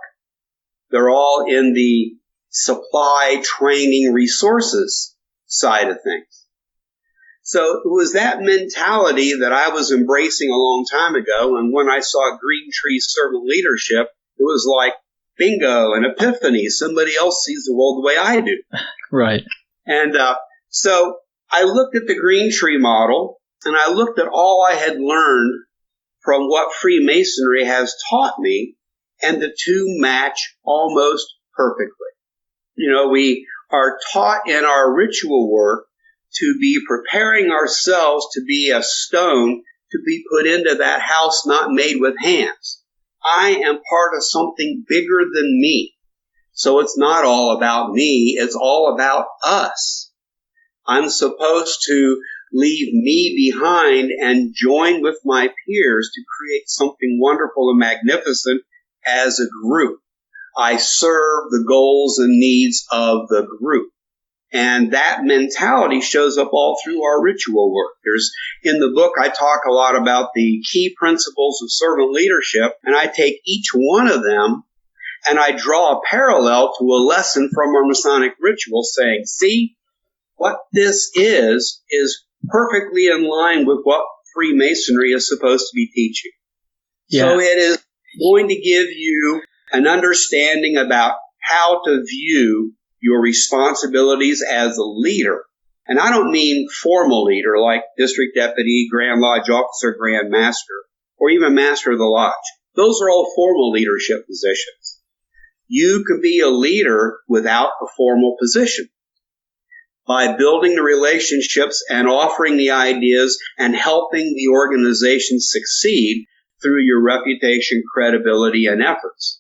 They're all in the supply, training, resources side of things. So it was that mentality that I was embracing a long time ago, and when I saw Greentree's servant leadership, it was like, bingo, an epiphany. Somebody else sees the world the way I do. Right. And so I looked at the Greentree model, and I looked at all I had learned from what Freemasonry has taught me, and the two match almost perfectly. We are taught in our ritual work to be preparing ourselves to be a stone to be put into that house not made with hands. I am part of something bigger than me. So it's not all about me. It's all about us. I'm supposed to leave me behind and join with my peers to create something wonderful and magnificent as a group. I serve the goals and needs of the group. And that mentality shows up all through our ritual work. In the book, I talk a lot about the key principles of servant leadership, and I take each one of them and I draw a parallel to a lesson from our Masonic ritual saying, see, what this is perfectly in line with what Freemasonry is supposed to be teaching. Yeah. So it is going to give you an understanding about how to view your responsibilities as a leader. And I don't mean formal leader like district deputy, Grand Lodge officer, Grand Master, or even Master of the Lodge. Those are all formal leadership positions. You can be a leader without a formal position. By building the relationships and offering the ideas and helping the organization succeed through your reputation, credibility, and efforts.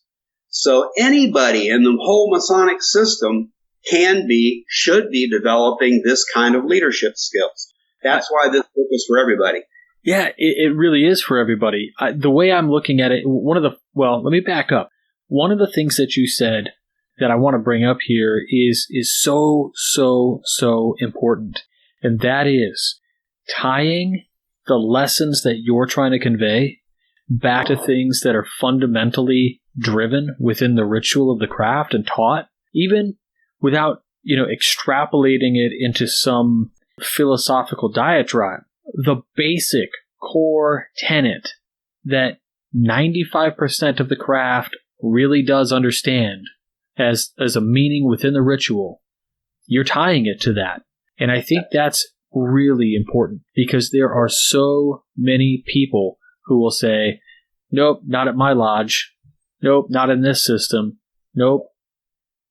So anybody in the whole Masonic system should be developing this kind of leadership skills. That's why this book is for everybody. Yeah, it really is for everybody. The way I'm looking at it, let me back up. One of the things that you said that I want to bring up here is so important. And that is tying the lessons that you're trying to convey back to things that are fundamentally driven within the ritual of the craft and taught, even without, extrapolating it into some philosophical diatribe. The basic core tenet that 95% of the craft really does understand as a meaning within the ritual, you're tying it to that. And I think that's really important because there are so many people who will say, nope, not at my lodge. Nope, not in this system. Nope.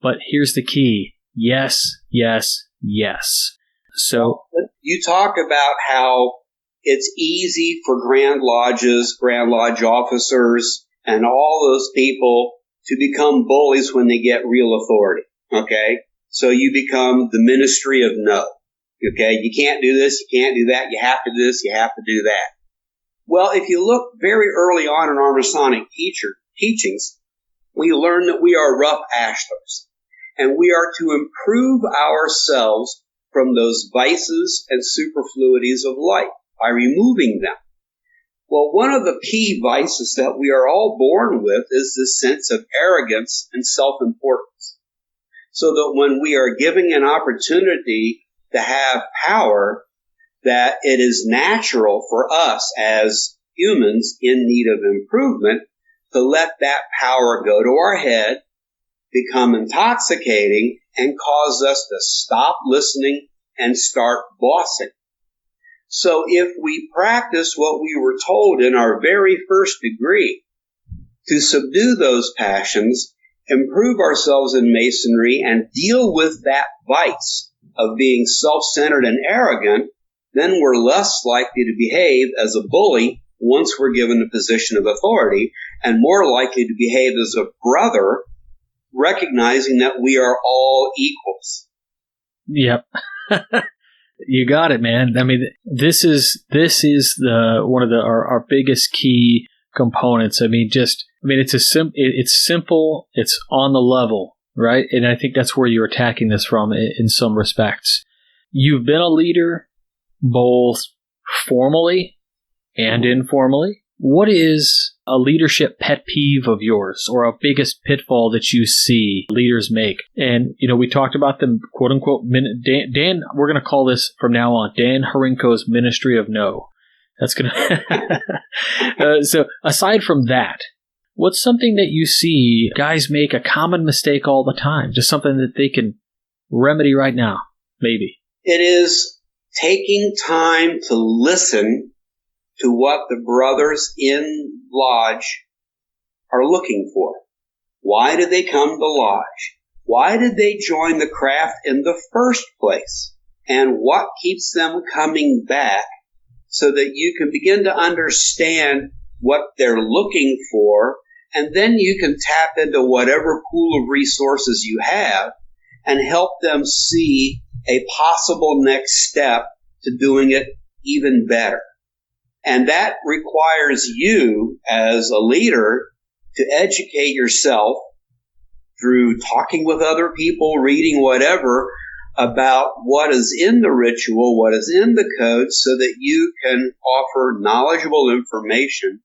But here's the key. Yes, yes, yes. So you talk about how it's easy for Grand Lodges, Grand Lodge officers, and all those people to become bullies when they get real authority, okay? So you become the ministry of no, okay? You can't do this, you can't do that, you have to do this, you have to do that. Well, if you look very early on in our Masonic teachings, we learn that we are rough ashlars, and we are to improve ourselves from those vices and superfluities of life by removing them. Well, one of the key vices that we are all born with is this sense of arrogance and self-importance. So that when we are given an opportunity to have power, that it is natural for us as humans in need of improvement to let that power go to our head, become intoxicating, and cause us to stop listening and start bossing. So if we practice what we were told in our very first degree to subdue those passions, improve ourselves in Masonry, and deal with that vice of being self-centered and arrogant, then we're less likely to behave as a bully once we're given a position of authority, and more likely to behave as a brother, recognizing that we are all equals. Yep. You got it, man. I mean, this is one of our biggest key components. It's simple. It's on the level, right? And I think that's where you're attacking this from in some respects. You've been a leader both formally and informally. What is a leadership pet peeve of yours or a biggest pitfall that you see leaders make? And, we talked about the quote unquote Dan, we're going to call this from now on Dan Hrinko's Ministry of No. That's going to, so aside from that, what's something that you see guys make a common mistake all the time? Just something that they can remedy right now, maybe. It is taking time to listen to what the brothers in lodge are looking for. Why did they come to lodge? Why did they join the craft in the first place? And what keeps them coming back so that you can begin to understand what they're looking for, and then you can tap into whatever pool of resources you have and help them see a possible next step to doing it even better. And that requires you as a leader to educate yourself through talking with other people, reading whatever about what is in the ritual, what is in the code, so that you can offer knowledgeable information,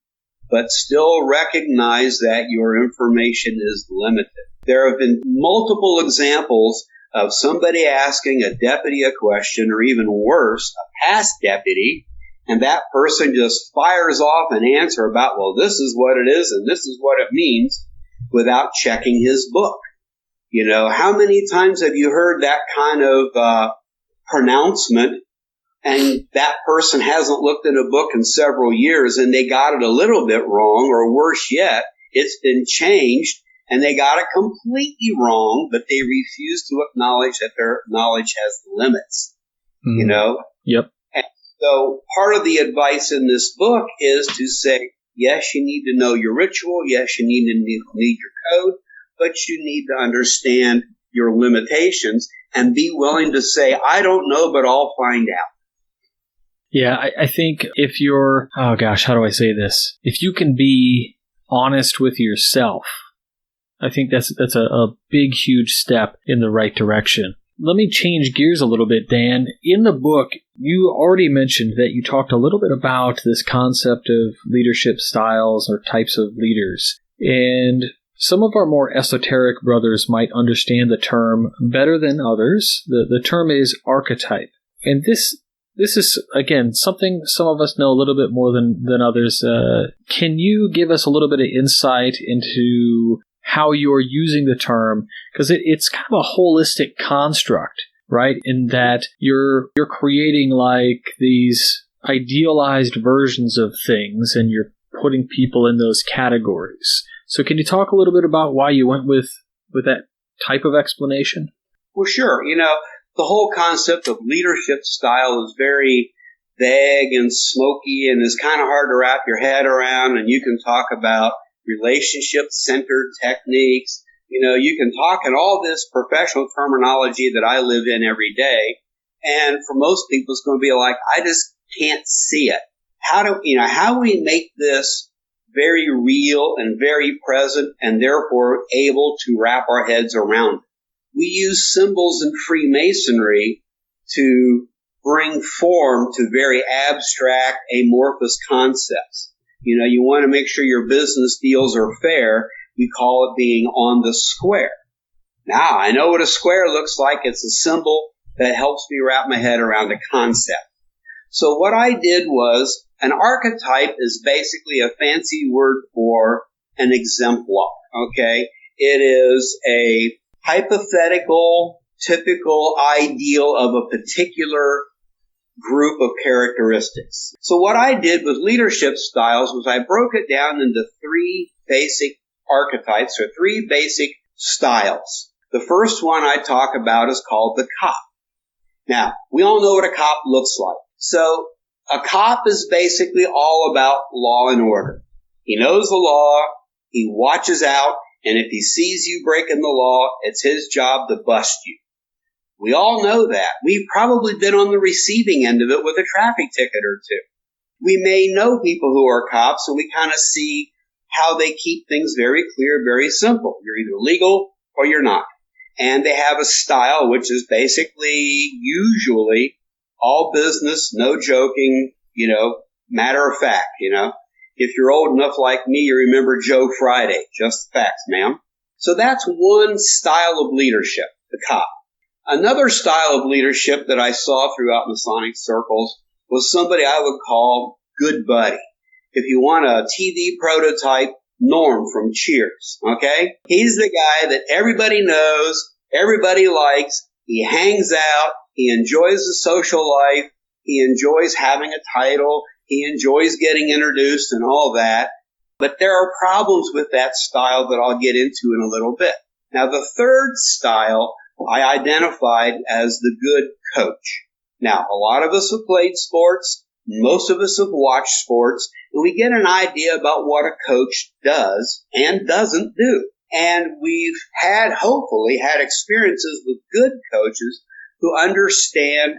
but still recognize that your information is limited. There have been multiple examples of somebody asking a deputy a question, or even worse, a past deputy, and that person just fires off an answer about, well, this is what it is and this is what it means, without checking his book. How many times have you heard that kind of pronouncement, and that person hasn't looked at a book in several years and they got it a little bit wrong, or worse yet, it's been changed and they got it completely wrong, but they refuse to acknowledge that their knowledge has limits, you know? Yep. And so part of the advice in this book is to say, yes, you need to know your ritual. Yes, you need your code, but you need to understand your limitations and be willing to say, I don't know, but I'll find out. Yeah, I think if you're, how do I say this? If you can be honest with yourself, I think that's a big, huge step in the right direction. Let me change gears a little bit, Dan. In the book, you already mentioned that you talked a little bit about this concept of leadership styles or types of leaders. And some of our more esoteric brothers might understand the term better than others. The term is archetype. And this is, again, something some of us know a little bit more than others. Can you give us a little bit of insight into how you're using the term? Because it's kind of a holistic construct, right? In that you're creating like these idealized versions of things and you're putting people in those categories. So can you talk a little bit about why you went with that type of explanation? Well, sure. You know, the whole concept of leadership style is very vague and smoky and is kind of hard to wrap your head around. And you can talk about relationship-centered techniques. You know, you can talk in all this professional terminology that I live in every day. And for most people, it's going to be like, I just can't see it. How do we make this very real and very present and therefore able to wrap our heads around it? We use symbols in Freemasonry to bring form to very abstract, amorphous concepts. You know, you want to make sure your business deals are fair. We call it being on the square. Now, I know what a square looks like. It's a symbol that helps me wrap my head around a concept. So what I did was, an archetype is basically a fancy word for an exemplar, okay? It is a hypothetical, typical ideal of a particular group of characteristics. So what I did with leadership styles was I broke it down into three basic archetypes or three basic styles. The first one I talk about is called the cop. Now, we all know what a cop looks like. So a cop is basically all about law and order. He knows the law, he watches out, and if he sees you breaking the law, it's his job to bust you. We all know that. We've probably been on the receiving end of it with a traffic ticket or two. We may know people who are cops, and we kind of see how they keep things very clear, very simple. You're either legal or you're not. And they have a style which is basically usually all business, no joking, matter of fact, If you're old enough like me, you remember Joe Friday. Just the facts, ma'am. So that's one style of leadership, the cop. Another style of leadership that I saw throughout Masonic circles was somebody I would call good buddy. If you want a TV prototype, Norm from Cheers, okay? He's the guy that everybody knows, everybody likes, he hangs out, he enjoys the social life, he enjoys having a title, he enjoys getting introduced and all that. But there are problems with that style that I'll get into in a little bit. Now, the third style I identified as the good coach. Now, a lot of us have played sports. Most of us have watched sports. And we get an idea about what a coach does and doesn't do. And we've hopefully had experiences with good coaches who understand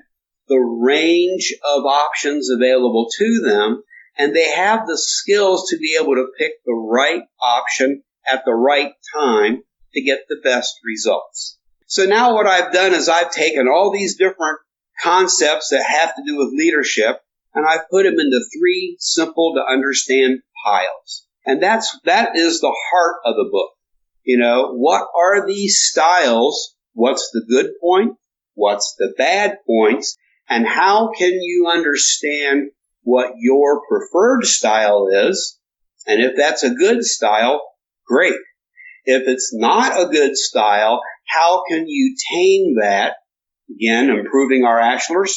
the range of options available to them, and they have the skills to be able to pick the right option at the right time to get the best results. So now what I've done is I've taken all these different concepts that have to do with leadership, and I've put them into three simple to understand piles. And that is the heart of the book. What are these styles? What's the good point? What's the bad points? And how can you understand what your preferred style is? And if that's a good style, great. If it's not a good style, how can you tame that? Again, improving our ashlers,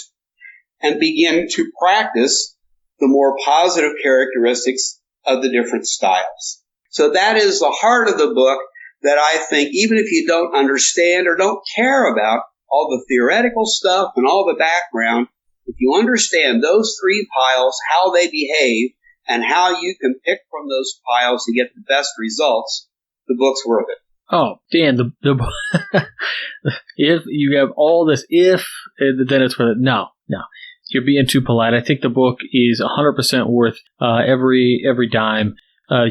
and begin to practice the more positive characteristics of the different styles. So that is the heart of the book. that I think even if you don't understand or don't care about all the theoretical stuff and all the background, if you understand those three piles, how they behave, and how you can pick from those piles to get the best results, the book's worth it. Oh, Dan, the if you have all this if, then it's worth it. No. You're being too polite. I think the book is 100% worth every dime.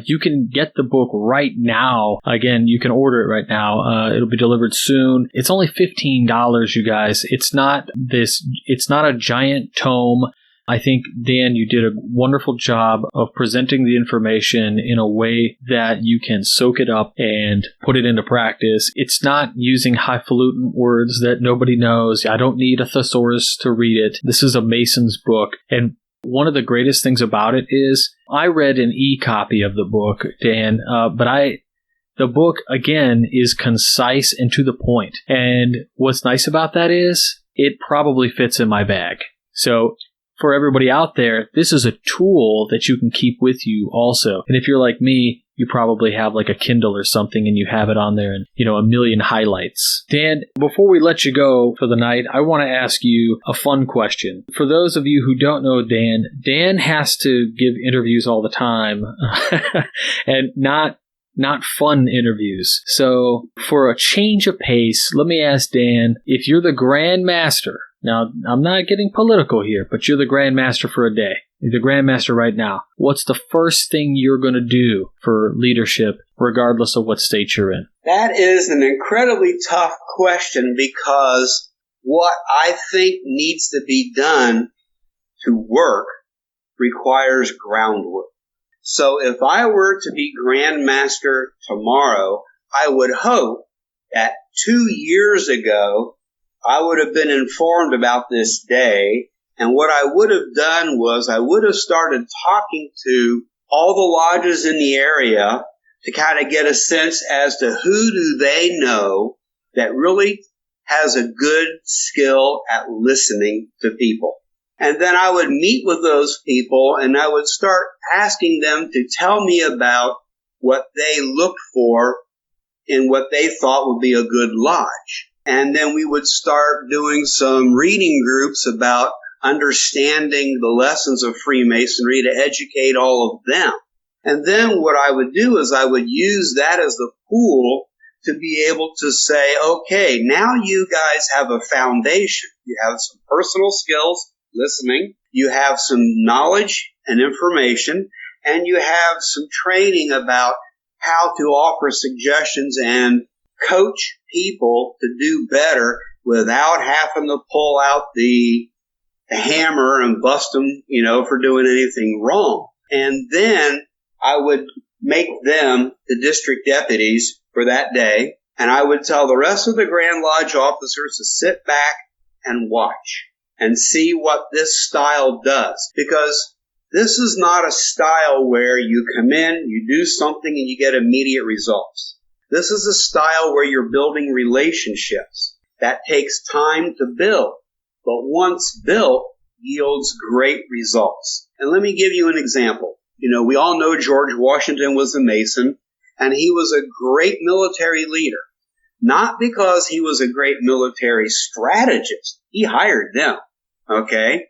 You can get the book right now. Again, you can order it right now. It'll be delivered soon. It's only $15, you guys. It's not a giant tome. I think, Dan, you did a wonderful job of presenting the information in a way that you can soak it up and put it into practice. It's not using highfalutin words that nobody knows. I don't need a thesaurus to read it. This is a Mason's book. And one of the greatest things about it is I read an e-copy of the book, Dan, but the book, again, is concise and to the point. And what's nice about that is it probably fits in my bag. So for everybody out there, this is a tool that you can keep with you also. And if you're like me, you probably have like a Kindle or something and you have it on there and, a million highlights. Dan, before we let you go for the night, I want to ask you a fun question. For those of you who don't know Dan has to give interviews all the time and not fun interviews. So for a change of pace, let me ask Dan, if you're the Grand Master, now I'm not getting political here, but you're the Grand Master for a day. You're the Grand Master right now. What's the first thing you're going to do for leadership, regardless of what state you're in? That is an incredibly tough question because what I think needs to be done to work requires groundwork. So if I were to be Grand Master tomorrow, I would hope that 2 years ago, I would have been informed about this day. And what I would have done was I would have started talking to all the lodges in the area to kind of get a sense as to who do they know that really has a good skill at listening to people. And then I would meet with those people and I would start asking them to tell me about what they looked for in what they thought would be a good lodge. And then we would start doing some reading groups about understanding the lessons of Freemasonry to educate all of them. And then what I would do is I would use that as the pool to be able to say, okay, now you guys have a foundation. You have some personal skills, listening. You have some knowledge and information, and you have some training about how to offer suggestions and coach people to do better without having to pull out the hammer and bust them, for doing anything wrong. And then I would make them the district deputies for that day, and I would tell the rest of the Grand Lodge officers to sit back and watch and see what this style does. Because this is not a style where you come in, you do something, and you get immediate results. This is a style where you're building relationships. That takes time to build, but once built, yields great results. And let me give you an example. We all know George Washington was a Mason, and he was a great military leader. Not because he was a great military strategist. He hired them, okay?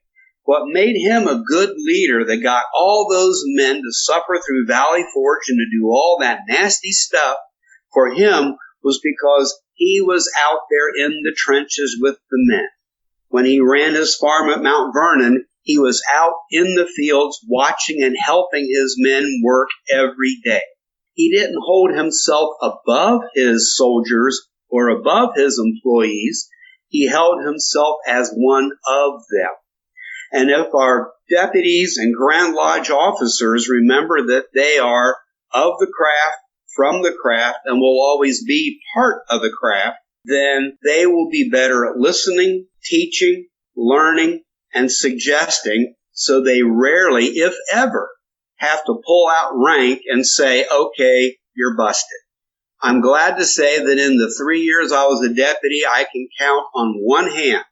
What made him a good leader that got all those men to suffer through Valley Forge and to do all that nasty stuff for him was because he was out there in the trenches with the men. When he ran his farm at Mount Vernon, he was out in the fields watching and helping his men work every day. He didn't hold himself above his soldiers or above his employees. He held himself as one of them. And if our deputies and Grand Lodge officers remember that they are of the craft, from the craft, and will always be part of the craft, then they will be better at listening, teaching, learning, and suggesting, so they rarely, if ever, have to pull out rank and say, okay, you're busted. I'm glad to say that in the 3 years I was a deputy, I can count on one hand,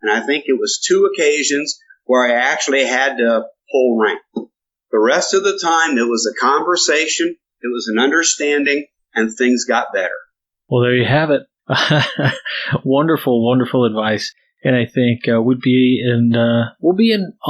and I think it was 2 occasions where I actually had to pull rank. The rest of the time, it was a conversation, it was an understanding, and things got better. Well, there you have it. Wonderful, wonderful advice. And I think we'll be in a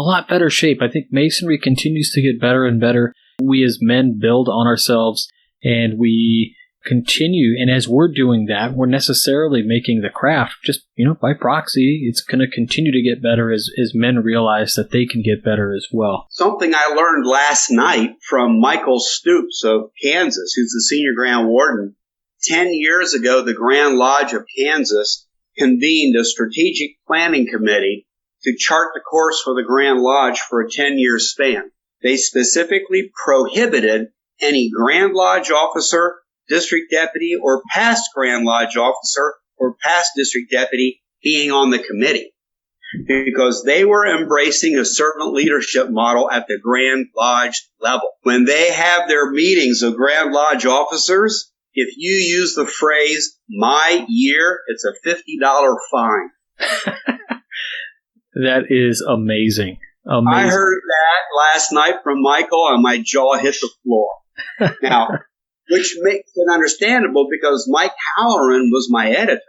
lot better shape. I think Masonry continues to get better and better. We as men build on ourselves, and we continue. And as we're doing that, we're necessarily making the craft just, by proxy. It's going to continue to get better as men realize that they can get better as well. Something I learned last night from Michael Stoops of Kansas, who's the senior Grand Warden. 10 years ago, the Grand Lodge of Kansas convened a strategic planning committee to chart the course for the Grand Lodge for a 10-year span. They specifically prohibited any Grand Lodge officer, district deputy, or past Grand Lodge officer or past district deputy being on the committee, because they were embracing a servant leadership model at the Grand Lodge level. When they have their meetings of Grand Lodge officers, if you use the phrase, my year, it's a $50 fine. That is amazing. I heard that last night from Michael, and my jaw hit the floor. Now, which makes it understandable because Mike Halloran was my editor.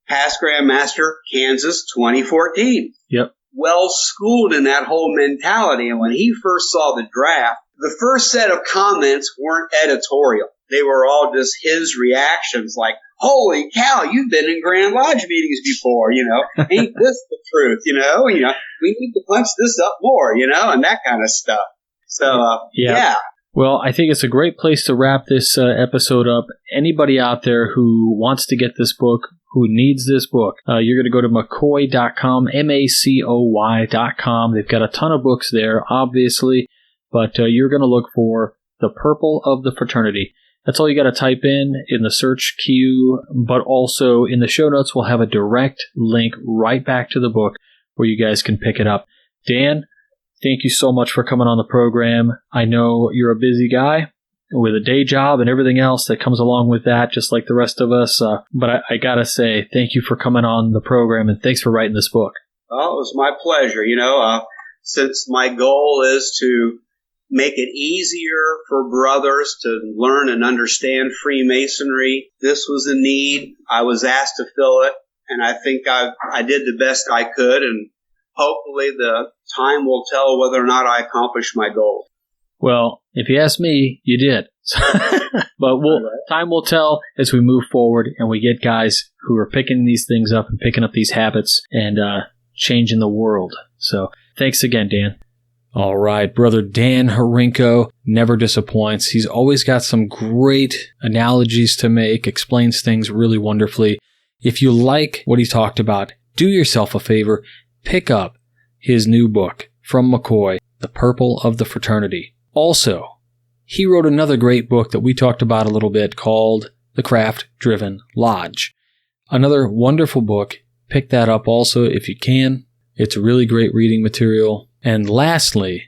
Past Grandmaster, Kansas, 2014. Yep. Well schooled in that whole mentality. And when he first saw the draft, the first set of comments weren't editorial. They were all just his reactions, like, holy cow, you've been in Grand Lodge meetings before, ain't this the truth, we need to punch this up more, and that kind of stuff. So, yeah. Well, I think it's a great place to wrap this episode up. Anybody out there who wants to get this book, who needs this book, you're going to go to McCoy.com, MACOY.com. They've got a ton of books there, obviously, but you're going to look for The Purple of the Fraternity. That's all you got to type in the search queue, but also in the show notes, we'll have a direct link right back to the book where you guys can pick it up. Dan, thank you so much for coming on the program. I know you're a busy guy with a day job and everything else that comes along with that, just like the rest of us. But I got to say, thank you for coming on the program, and thanks for writing this book. Oh, it was my pleasure. Since my goal is to make it easier for brothers to learn and understand Freemasonry, this was a need. I was asked to fill it, and I think I did the best I could, and hopefully the time will tell whether or not I accomplished my goal. Well, if you ask me, you did. But time will tell as we move forward and we get guys who are picking these things up and picking up these habits and changing the world. So thanks again, Dan. All right, Brother Dan Hrinko never disappoints. He's always got some great analogies to make, explains things really wonderfully. If you like what he talked about, do yourself a favor, pick up his new book from McCoy, The Purple of the Fraternity. Also, he wrote another great book that we talked about a little bit called The Craft-Driven Lodge. Another wonderful book. Pick that up also if you can. It's really great reading material. And lastly,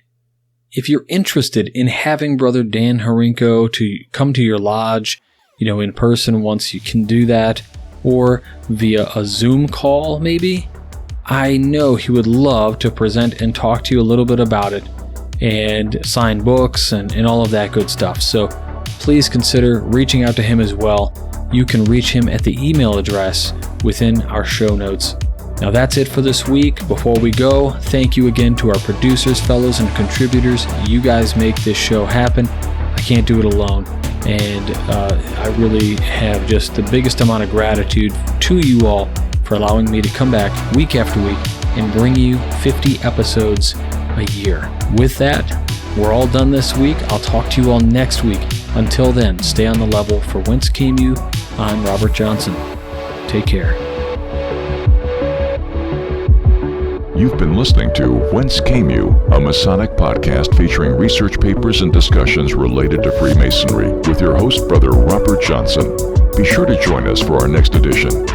if you're interested in having Brother Dan Hrinko to come to your lodge, in person once you can do that, or via a Zoom call maybe, I know he would love to present and talk to you a little bit about it and sign books and all of that good stuff. So please consider reaching out to him as well. You can reach him at the email address within our show notes. Now that's it for this week. Before we go, thank you again to our producers, fellows, and contributors. You guys make this show happen. I can't do it alone. And I really have just the biggest amount of gratitude to you all for allowing me to come back week after week and bring you 50 episodes a year. With that, we're all done this week. I'll talk to you all next week. Until then, stay on the level. For Whence Came You, I'm Robert Johnson. Take care. You've been listening to Whence Came You, a Masonic podcast featuring research papers and discussions related to Freemasonry with your host, Brother Robert Johnson. Be sure to join us for our next edition.